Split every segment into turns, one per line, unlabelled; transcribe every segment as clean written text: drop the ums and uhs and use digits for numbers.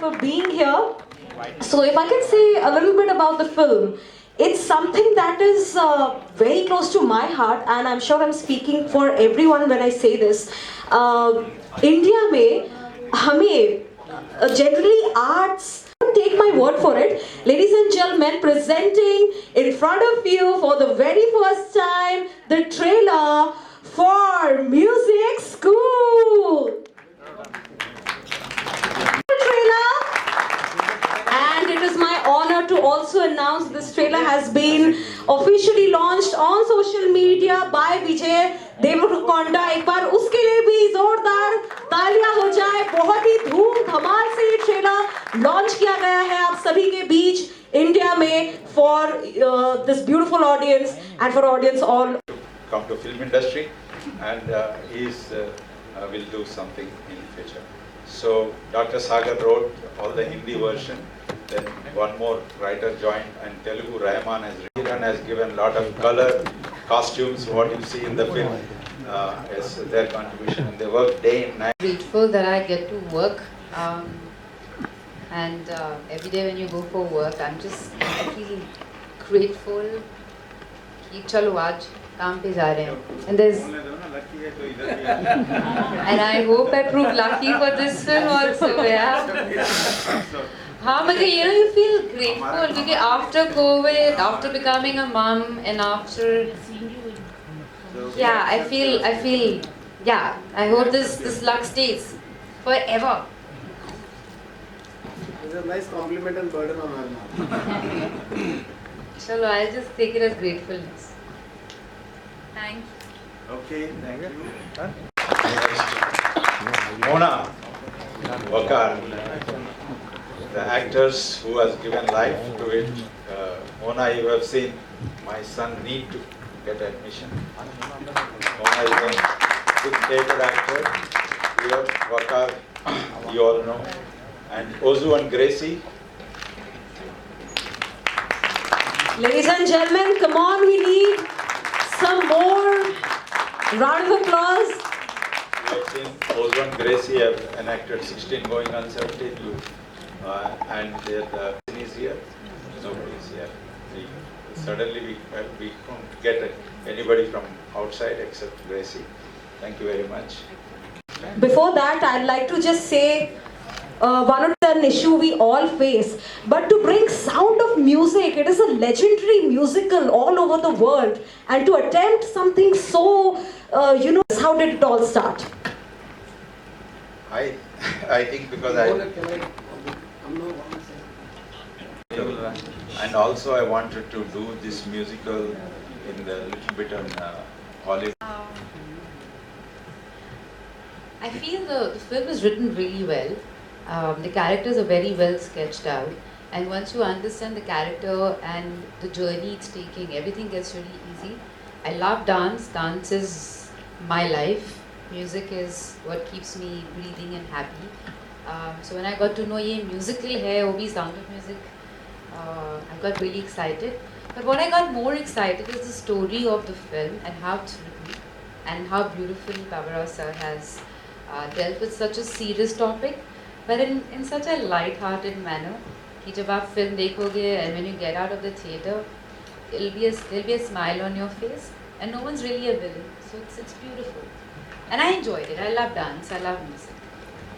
for being here. So if I can say a little bit about the film, it's something that is very close to my heart, and I'm sure I'm speaking for everyone when I say this. India में हमें generally arts, don't take my word for it, ladies and gentlemen, presenting in front of you for the very first time the trailer for Music School. Trailer, and it is my honor to also announce this trailer has been officially launched on social media by Vijay Devarakonda. एक बार उसके लिए भी जोरदार तालियां हो जाए. बहुत ही धूम धमाल से ये ट्रेलर लॉन्च किया गया है आप सभी के बीच इंडिया में for this beautiful audience and for audience all.
Come to film industry, and will do something in future. So Dr. Sagar wrote all the Hindi version. Then one more writer joined, and Telugu Rahman has given a lot of color, costumes, what you see in the film as their contribution. And they work day and night.
Grateful that I get to work, and every day when you go for work, I feel grateful कि चलो आज काम पे जा रहे हैं. And there's and I hope I prove lucky for this film also. Yeah. हाँ, but you feel grateful because after COVID, after becoming a mom, and after I feel yeah. I hope this luck stays forever.
It's a nice compliment and burden on our mouth.
Chalo, I'll just take it as gratefulness. Thank you.
Okay, thank you. Mona, Wakar, the actors who has given life to it. Mona, you have seen my son need to get admission. Mona is a good theatre actor. Here, Wakar, you all know. And Ozu and Gracie.
Ladies and gentlemen, come on, we need some more round of applause.
You have seen Ozu and Gracie have enacted 16 going on 17. And the is here. Nobody is here. Suddenly we couldn't get anybody from outside except Gracie. Thank you very much.
Before that, I'd like to just say one of the issue we all face, but to bring Sound of Music, it is a legendary musical all over the world, and to attempt something so, how did it all start?
I think because and also I wanted to do this musical in the little bit on Hollywood.
I feel the film is written really well. The characters are very well sketched out, and once you understand the character and the journey it's taking, everything gets really easy. I love dance. Dance is my life. Music is what keeps me breathing and happy. So when I got to know ये musical है, वो भी Sound of Music, I got really excited. But what I got more excited is the story of the film and how it's written, and how beautifully Pavara sir has dealt with such a serious topic, but in such a light-hearted manner. कि जब आप film देखोगे and when you get out of the theatre, there'll be a smile on your face, and no one's really a villain. So it's beautiful, and I enjoyed it. I love dance. I love music.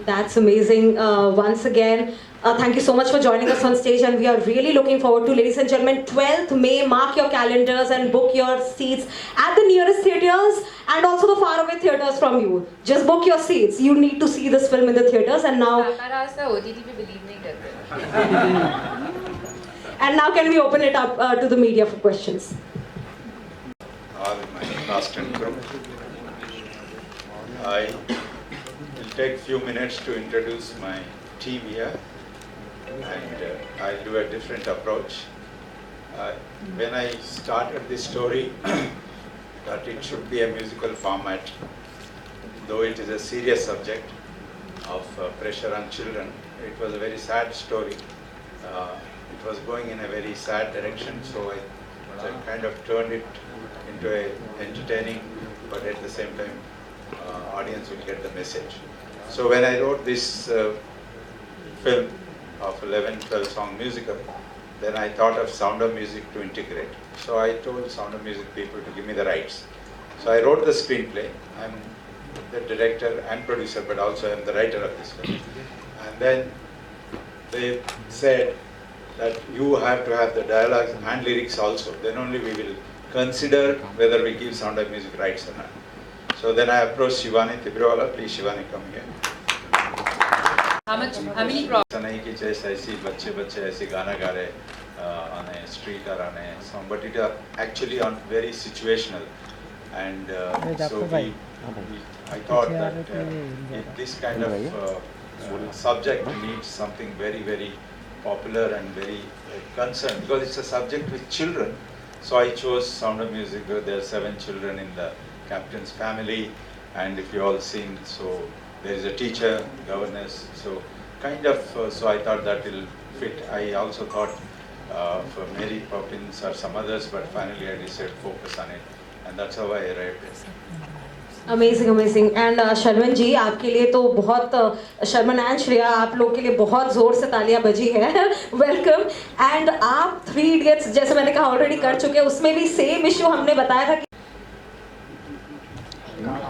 That's amazing. Once again, thank you so much for joining us on stage, and we are really looking forward to, ladies and gentlemen, 12th May, mark your calendars and book your seats at the nearest theatres and also the faraway theatres from you. Just book your seats. You need to see this film in the theatres, and now...
OTT पे believe नहीं करते.
And now can we open it up to the media for questions?
All my cast and crew. I will take few minutes to introduce my team here, and I'll do a different approach. When I started this story, that it should be a musical format, though it is a serious subject of pressure on children. It was a very sad story. It was going in a very sad direction, so I kind of turned it into a entertaining, but at the same time, audience will get the message. So when I wrote this film, of 11, 12 song musical. Then I thought of Sound of Music to integrate. So I told Sound of Music people to give me the rights. So I wrote the screenplay. I'm the director and producer, but also I'm the writer of this film. And then they said that you have to have the dialogues and lyrics also. Then only we will consider whether we give Sound of Music rights or not. So then I approached Shivani Tibrewala. Please, Shivani, come here.
How many problems?
नहीं कि जैसे ऐसी बच्चे ऐसे गाना गा रहे on a street or on a song, but it are actually on very situational, and so I thought that if this kind of subject needs something very, very popular and very concerned, because it's a subject with children. So I chose Sound of Music. There are 7 children in the captain's family, and if you all seen, so there is a teacher, governess, so kind of, so I thought that will fit. I also thought for Mary Poppins or some others, but finally I decided to focus on it, and that's how I arrived at it.
Amazing amazing and Sharman ji, आपके लिए तो बहुत Sharman and Shreya, आप लोग के लिए बहुत ज़ोर से तालियां बजी है. वेलकम. एंड आप 3 इडियट्स जैसे मैंने कहा ऑलरेडी कर चुके हैं, उसमें भी सेम इशू हमने बताया था कि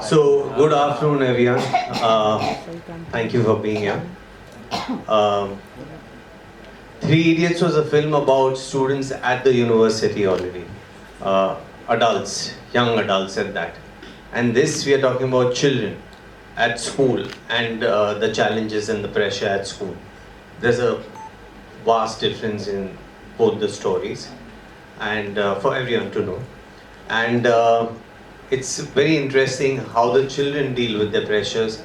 So, good afternoon everyone. Thank you for being here. 3 Idiots was a film about students at the university already. Adults, young adults at that. And this we are talking about children at school and the challenges and the pressure at school. There's a vast difference in both the stories, and for everyone to know. And it's very interesting how the children deal with their pressures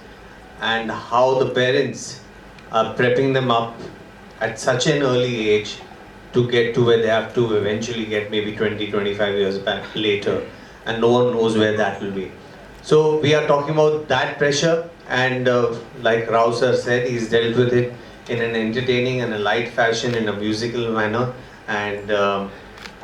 and how the parents are prepping them up at such an early age to get to where they have to eventually get, maybe 20-25 years back later, and no one knows where that will be. So we are talking about that pressure, and like Rao sir said, he's dealt with it in an entertaining and a light fashion, in a musical manner, and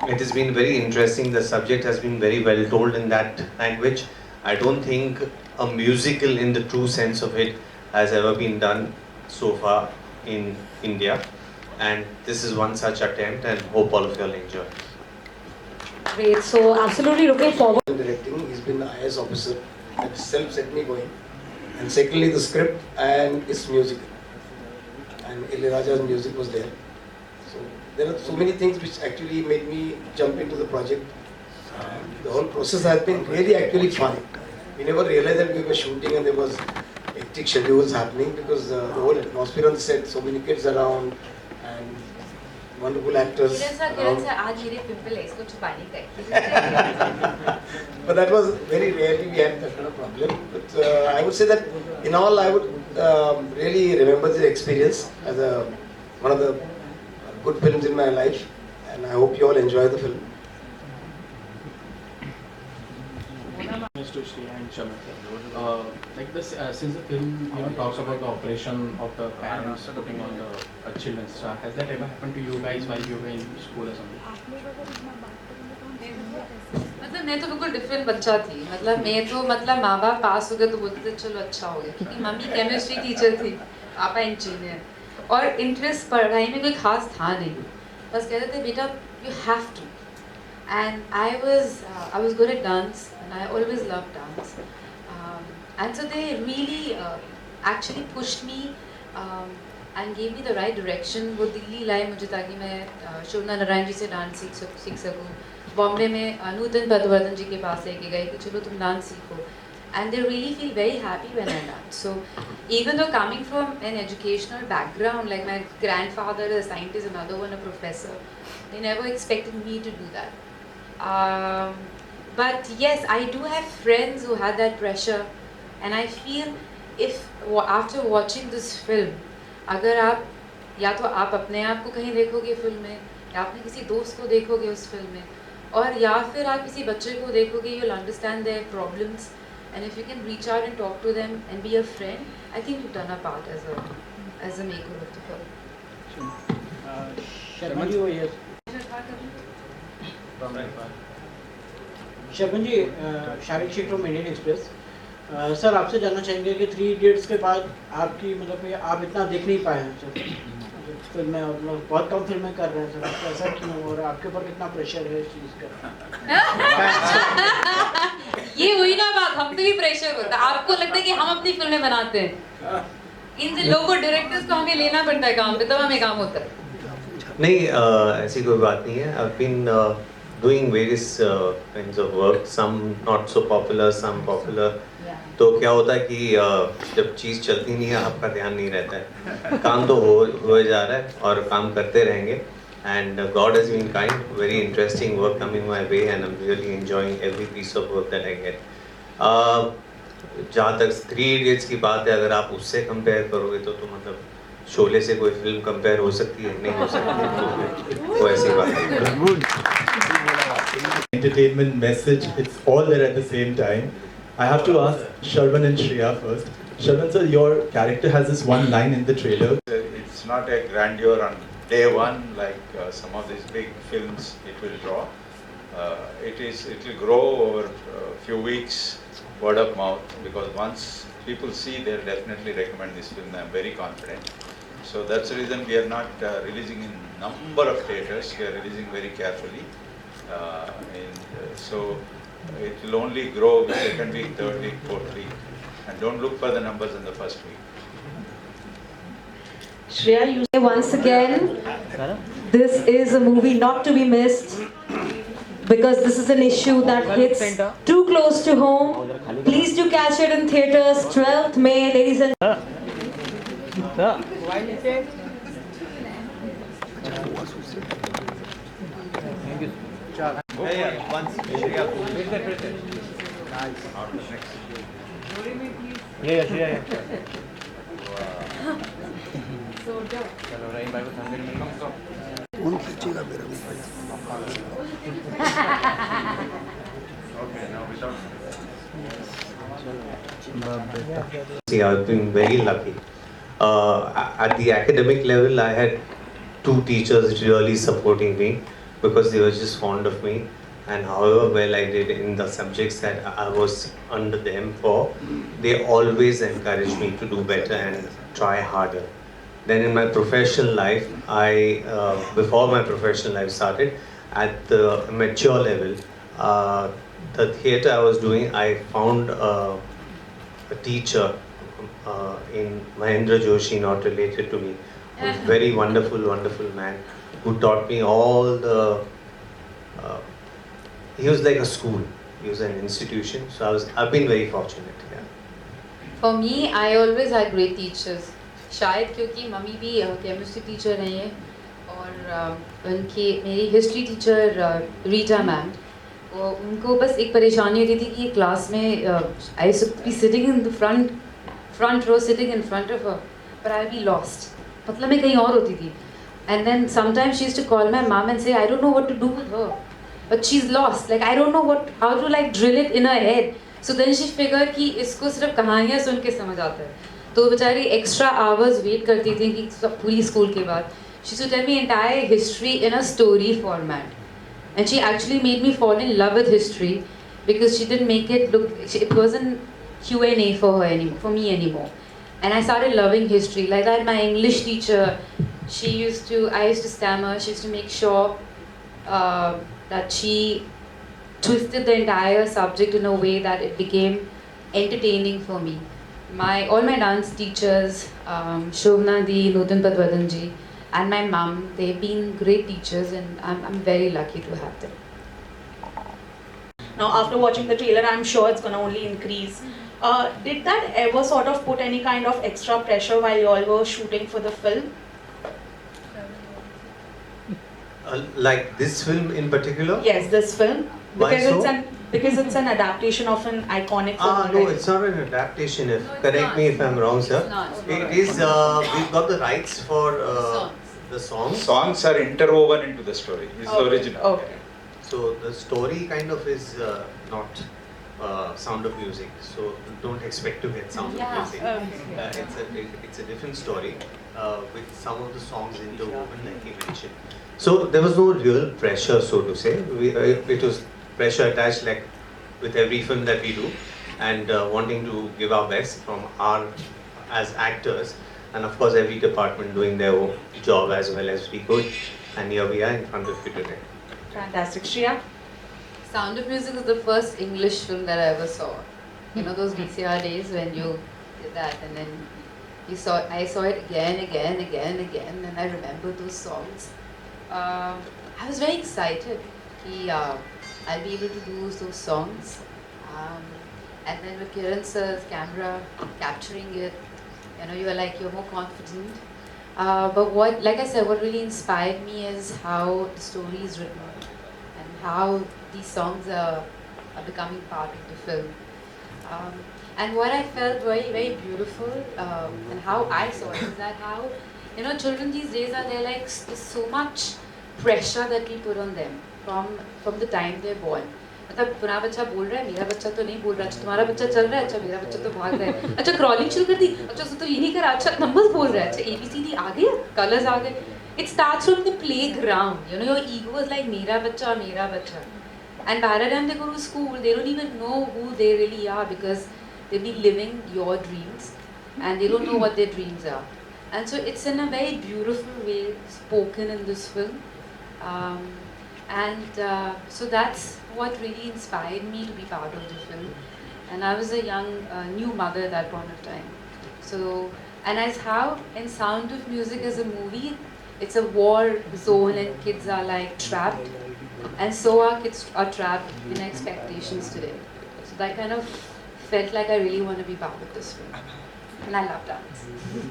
it has been very interesting. The subject has been very well told in that language. I don't think a musical in the true sense of it has ever been done so far in India, and this is one such attempt, and hope all of you all enjoy.
great. So absolutely looking forward.
Directing, he's been the IS officer. That itself set me going. And secondly, the script and its musical. And Ilayaraja's music was there. So there are so many things which actually made me jump into the project. The whole process has been really actually fun. We never realized that we were shooting and there was hectic schedules happening, because the whole atmosphere on the set, so many kids around and wonderful actors around.
आज मेरे pimple है, इसको छुपाने का है.
But that was very rarely we had that kind of problem. But I would say that in all, I would really remember the experience as one of the good films in my life, and I hope you all enjoy the film.
To Shri and Shaman. Like this, since the film talks about the operation of the parents putting on the children, has that ever happened to you guys while you were in school or something?
मतलब मैं तो बिल्कुल different बच्चा थी. मतलब मैं तो माँ बाप पास हो गए तो बोलते थे चलो अच्छा हो गया, क्योंकि मम्मी केमिस्ट्री टीचर थी, पापा इंजीनियर, और इंटरेस्ट पढ़ाई में कोई खास था नहीं. बस कहते थे बेटा you have to. And I was good at dance, and I always loved dance. And so they really actually pushed me and gave me the right direction. वो दिल्ली लाए मुझे ताकि मैं शोभना नारायण जी से डांस सीख सकूँ. बॉम्बे में नूतन पदवर्धन जी के पास लेके गए कि चलो तुम डांस सीखो. And they really feel very happy when I dance. So even though coming from an educational background, like my grandfather is a scientist, another one a professor, they never expected me to do that. But yes, I do have friends who had that pressure, and I feel if after watching this film, अगर आप या तो आप अपने आप को कहीं देखोगे फिल्म में, या आपने किसी दोस्त को देखोगे उस फिल्म में, और या फिर आप किसी बच्चे को देखोगे, you'll understand their problems, and if you can reach out and talk to them and be a friend, I think you've done a part as a maker of the film.
Sharman ji वो ये Sharman ji, Sharik Sheikh from Indian Express. Sir आपसे जानना चाहेंगे कि 3 idiots के बाद आपकी मतलब आप इतना देख नहीं पाए हैं सर, फिल्में और लोग बहुत कम फिल्में कर रहे हैं सर, आपको ऐसा क्यों हो रहा है, आपके ऊपर कितना प्रेशर है इस चीज़ का?
ये हुई ना बात, हम पे भी प्रेशर होता है। आपको लगता है कि हम अपनी फिल्में बनाते हैं, इन लोगों को, डायरेक्टर्स को हमें लेना पड़ता है काम पे, तब हमें काम होता है।
नहीं, ऐसी कोई बात नहीं है. I've been doing various kinds of work, some not so popular, some popular. तो क्या होता है कि जब चीज़ चलती नहीं है आपका ध्यान नहीं रहता है. काम तो हो जा रहा है और काम करते रहेंगे. And God has been kind, very interesting work coming my way, and I'm really enjoying every piece of work that I get. जहाँ तक थ्री इडियट्स की बात है, अगर आप उससे कंपेयर करोगे तो मतलब शोले से कोई फिल्म कंपेयर हो सकती है? नहीं हो सकती. तो ऐसी बात है.
Entertainment message, it's all there at the same time. I have to ask Sharvan and Shreya first. Sharvan sir, your character has this one line in the trailer.
It's not a grandeur on day one like some of these big films it will draw. It will grow over a few weeks, word of mouth, because once people see, they'll definitely recommend this film. I'm very confident. So that's the reason we are not releasing in number of theaters. We are releasing very carefully. So it will only grow with second week, third week, fourth week. And don't look for the numbers in the first week.
Shreya, you say once again, this is a movie not to be missed because this is an issue that hits too close to home. Please do catch it in theaters, 12th May, ladies and
See, I've been very lucky. At the academic level, I had two teachers really supporting me because they were just fond of me. And however well I did in the subjects that I was under them for, they always encouraged me to do better and try harder. Then in my professional life, before my professional life started, at the mature level, the theatre I was doing, I found a teacher in Mahendra Joshi, not related to me, who's a very wonderful, wonderful man, who taught me all the. He was like a school. He was an institution. So I've been very fortunate. Yeah.
For me, I always had great teachers. शायद क्योंकि mummy भी chemistry teacher रही है और उनकी मेरी history teacher Rita ma'am, वो उनको बस एक परेशानी होती थी कि क्लास में I should be sitting in the front row, sitting in front of her, but I'll be lost. मतलब मैं कहीं और होती थी. And then sometimes she used to call my mom and say, I don't know what to do with her. But she's lost. Like I don't know how to like drill it in her head. So then she figured कि इसको सिर्फ कहानियाँ सुन के समझ आता है. तो बेचारी extra hours wait करती थी कि पूरी स्कूल के बाद. She used to tell me entire history in a story format. And she actually made me fall in love with history because she didn't make it look, it wasn't Q&A for her anymore, for me anymore. And I started loving history. Like that, my English teacher, I used to stammer, she used to make sure that she twisted the entire subject in a way that it became entertaining for me. All my dance teachers, Shobna Di, Nutan Padwadan ji, and my mom, they've been great teachers and I'm very lucky to have them.
Now after watching the trailer, I'm sure it's going to only increase. Did that ever sort of put any kind of extra pressure while you all were shooting for the film?
Like this film in particular?
Yes, this film.
Why so?
Because it's an adaptation of an iconic film.
No, it's not an adaptation. Correct me if I'm wrong, sir.
It's not.
It is. We've got the rights for the songs.
Songs are interwoven into the story. It's the original.
Okay.
So the story kind of is not Sound of Music. So don't expect to get Sound of Music. It's a different story with some of the songs interwoven, like you mentioned. So there was no real pressure, so to say. It was pressure attached, like with every film that we do, and wanting to give our best from our as actors. and of course every department doing their own job as well as we could. And here we are in front of you today.
Fantastic. Shreya?
Sound of Music is the first English film that I ever saw. You know those VCR days when you did that and then I saw it again, and I remember those songs. I was very excited. I'll be able to do those songs. And then with Kiran sir's camera capturing it, you were like, you're more confident. But like I said, what really inspired me is how the story is written and how these songs are becoming part of the film. And what I felt very, very beautiful and how I saw it is that how, children these days they're like, there's so much pressure that we put on them from the time they're born. मतलब तुम्हारा बच्चा बोल रहा है मेरा बच्चा तो नहीं बोल रहा अच्छा तुम्हारा बच्चा चल रहा है अच्छा मेरा बच्चा तो भाग रहा है अच्छा क्रॉलिंग शुरू कर दी अच्छा उसने तो ये नहीं करा अच्छा नंबर्स बोल रहा है अच्छा ABCD आ गया कलर्स आ गए it starts from the playground your ego is like मेरा बच्चा and by the time they go to school they don't even know who they really are because they've been living your dreams and they don't know what their dreams are and so it's in a very beautiful way spoken in this film so that's what really inspired me to be part of the film. And I was a young, new mother at that point of time. So, and as how in Sound of Music as a movie, it's a war zone and kids are like trapped. And so our kids are trapped in expectations today. So that kind of felt like I really want to be part of this film. And I love dance.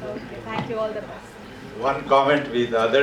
Okay, thank you, all the best.
One comment with other